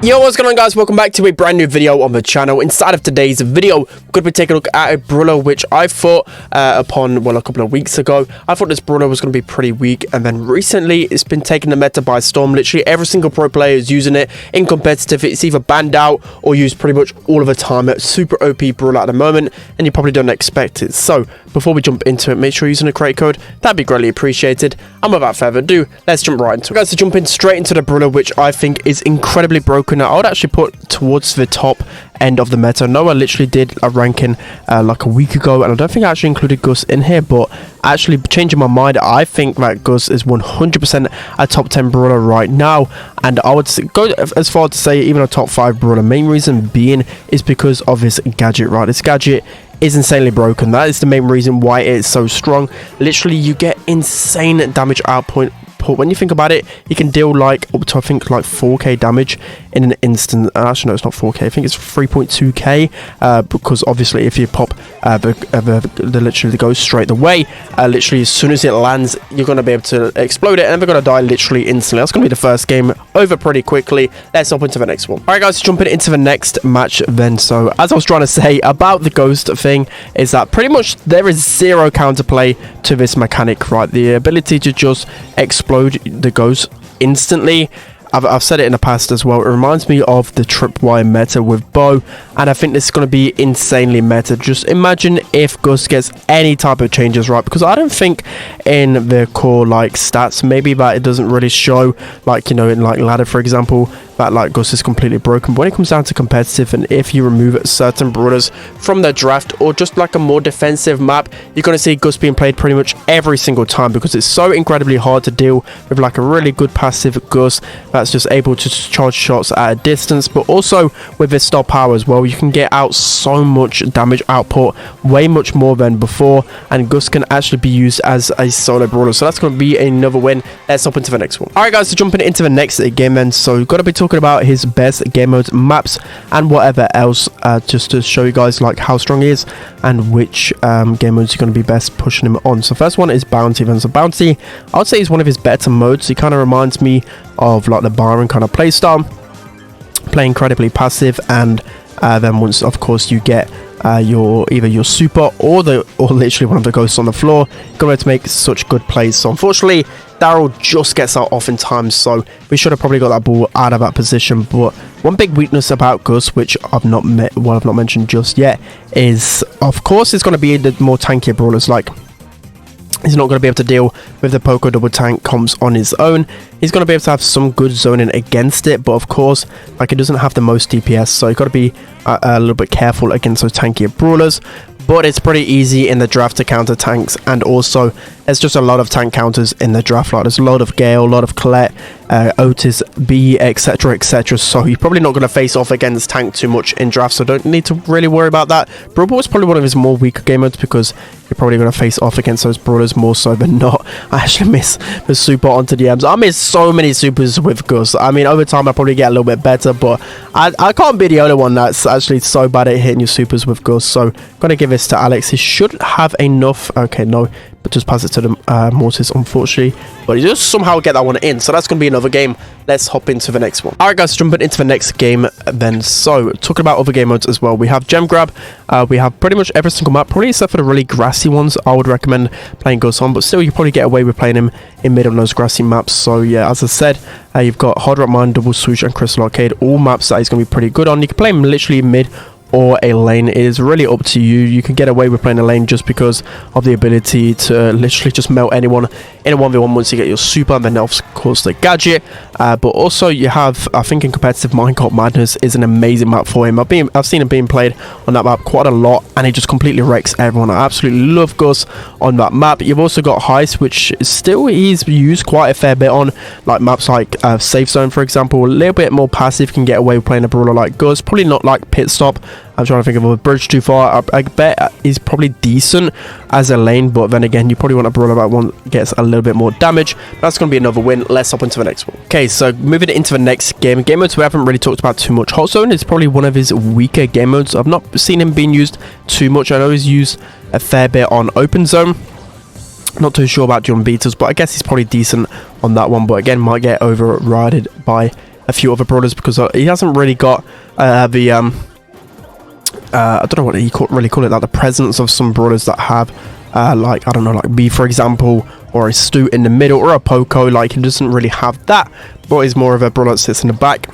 Yo, what's going on, guys? Welcome back to a brand new video on the channel. Inside of today's video, we're going to be taking a look at a brawler which I thought upon, well, a couple of weeks ago, I thought this brawler was going to be pretty weak, and then recently it's been taking the meta by storm. Literally every single pro player is using it in competitive. It's either banned out or used pretty much all of the time. It's super OP brawler at the moment, and you probably don't expect it. So before we jump into it, make sure you're using a create code. That'd be greatly appreciated. And without further ado, let's jump right into it. Guys, to jump in straight into the brawler, which I think is incredibly broken. Now, I would actually put towards the top end of the meta. No, I literally did a ranking like a week ago, and I don't think I actually included Gus in here, but actually changing my mind, I think that Gus is 100% a top 10 brawler right now, and I would go as far to say even a top 5 brawler. Main reason being is because of his gadget, right? This gadget is insanely broken. That is the main reason why it is so strong. Literally, you get insane damage output. When you think about it, you can deal like up to, I think, like 4k damage in an instant. Actually, no, it's not 4k. I think it's 3.2k because obviously if you pop literally the ghost straight away, literally as soon as it lands, you're going to be able to explode it, and they're going to die literally instantly. That's going to be the first game over pretty quickly. Let's hop into the next one. All right, guys, jumping into the next match then. So as I was trying to say about the ghost thing, is that pretty much there is zero counterplay to this mechanic, right? The ability to just explode the ghost instantly. I've said it in the past as well. It reminds me of the tripwire meta with Bo, and I think this is going to be insanely meta. Just imagine if Gus gets any type of changes, right? Because I don't think in the core like stats, maybe that it doesn't really show, like, you know, in like ladder for example, that like Gus is completely broken. But when it comes down to competitive, and if you remove certain brawlers from the draft or just like a more defensive map, you're going to see Gus being played pretty much every single time, because it's so incredibly hard to deal with like a really good passive Gus that's just able to charge shots at a distance. But also with his star power as well, you can get out so much damage output, way much more than before, and Gus can actually be used as a solo brawler. So that's going to be another win. Let's hop into the next one. All right, guys, so jumping into the next game then. So we've got to be talking about his best game modes, maps, and whatever else, just to show you guys like how strong he is and which game modes you're going to be best pushing him on. So first one is bounty. Then so bounty, I would say, is one of his better modes. He kind of reminds me of like the Byron kind of playstyle, play incredibly passive, and then once of course you get your either your super or literally one of the ghosts on the floor, you're going to make such good plays. So unfortunately Daryl just gets out oftentimes, so we should have probably got that ball out of that position. But one big weakness about Gus, which I've not mentioned just yet, is of course it's going to be the more tankier brawlers. Like, he's not going to be able to deal with the Poco double tank comps on his own. He's going to be able to have some good zoning against it, but of course, like, he doesn't have the most DPS, so you've got to be a little bit careful against those tankier brawlers. But it's pretty easy in the draft to counter tanks, and also there's just a lot of tank counters in the draft. Like, there's a lot of Gale, a lot of Colette, Otis, B, etc, etc. So you're probably not going to face off against tank too much in draft, so don't need to really worry about that. Brawl is probably one of his more weaker game modes, because you're probably going to face off against those brawlers more so than not. I actually miss the super onto the M's. I miss so many supers with Gus. I mean, over time I probably get a little bit better, but I can't be the only one that's actually so bad at hitting your supers with Gus. So gonna give this to Alex. He should have enough. Okay, no, but just pass it to the Mortis, unfortunately, but he just somehow get that one in. So that's gonna be another game. Let's hop into the next one. All right, guys, jumping into the next game then. So talking about other game modes as well, we have gem grab. We have pretty much every single map, probably except for the really grassy ones. I would recommend playing Gus on, but still you probably get away with playing him in mid on those grassy maps. So yeah, as I said, you've got Hard Rock Mine, Double Swoosh, and Crystal Arcade, all maps that he's going to be pretty good on. You can play him literally mid or a lane. It is really up to you. You can get away with playing a lane just because of the ability to literally just melt anyone in a 1v1 once you get your super, and then of course the gadget. But also you have, I think in competitive, Minecart Madness is an amazing map for him. I've seen him being played on that map quite a lot, and he just completely wrecks everyone. I absolutely love Gus on that map. You've also got Heist, which still he's used quite a fair bit on like maps like Safe Zone for example. A little bit more passive, can get away with playing a brawler like Gus. Probably not like Pit Stop. I'm trying to think of a bridge too far. I bet he's probably decent as a lane, but then again, you probably want a brawler that one gets a little bit more damage. That's going to be another win. Let's hop into the next one. Okay, so moving into the next game modes we haven't really talked about too much. Hot Zone is probably one of his weaker game modes. I've not seen him being used too much. I know he's used a fair bit on Open Zone. Not too sure about John Beaters, but I guess he's probably decent on that one, but again might get overridden by a few other brawlers, because he hasn't really got the I don't know what you really call it, like the presence of some brawlers that have like, I don't know, like B, for example, or a Stu in the middle, or a Poco. Like, he doesn't really have that, but he's more of a brawler that sits in the back.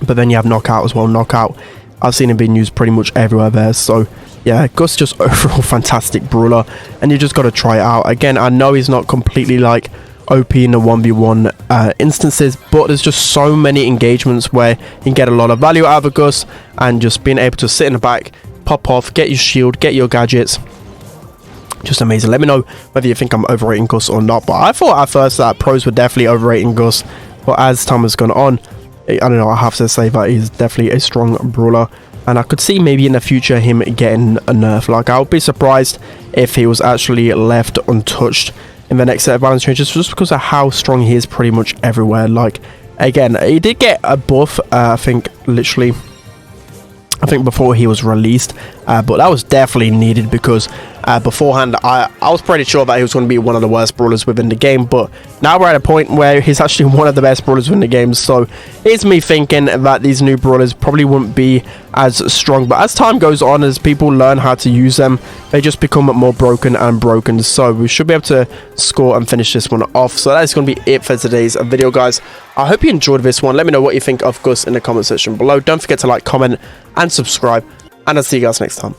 But then you have Knockout as well. Knockout, I've seen him being used pretty much everywhere there. So yeah, Gus just overall fantastic brawler, and you just got to try it out. Again, I know he's not completely like OP in the 1v1 instances, but there's just so many engagements where you can get a lot of value out of a Gus, and just being able to sit in the back, pop off, get your shield, get your gadgets. Just amazing. Let me know whether you think I'm overrating Gus or not, but I thought at first that pros were definitely overrating Gus, but as time has gone on, I don't know, I have to say that he's definitely a strong brawler, and I could see maybe in the future him getting a nerf. Like, I would be surprised if he was actually left untouched in the next set of balance changes, just because of how strong he is pretty much everywhere. Like, again, he did get a buff, I think before he was released, but that was definitely needed, because beforehand I was pretty sure that he was going to be one of the worst brawlers within the game, but now we're at a point where he's actually one of the best brawlers within the game. So it's me thinking that these new brawlers probably wouldn't be as strong, but as time goes on, as people learn how to use them, they just become more broken and broken. So we should be able to score and finish this one off. So that's going to be it for today's video, guys. I hope you enjoyed this one. Let me know what you think of Gus in the comment section below. Don't forget to like, comment and subscribe, and I'll see you guys next time.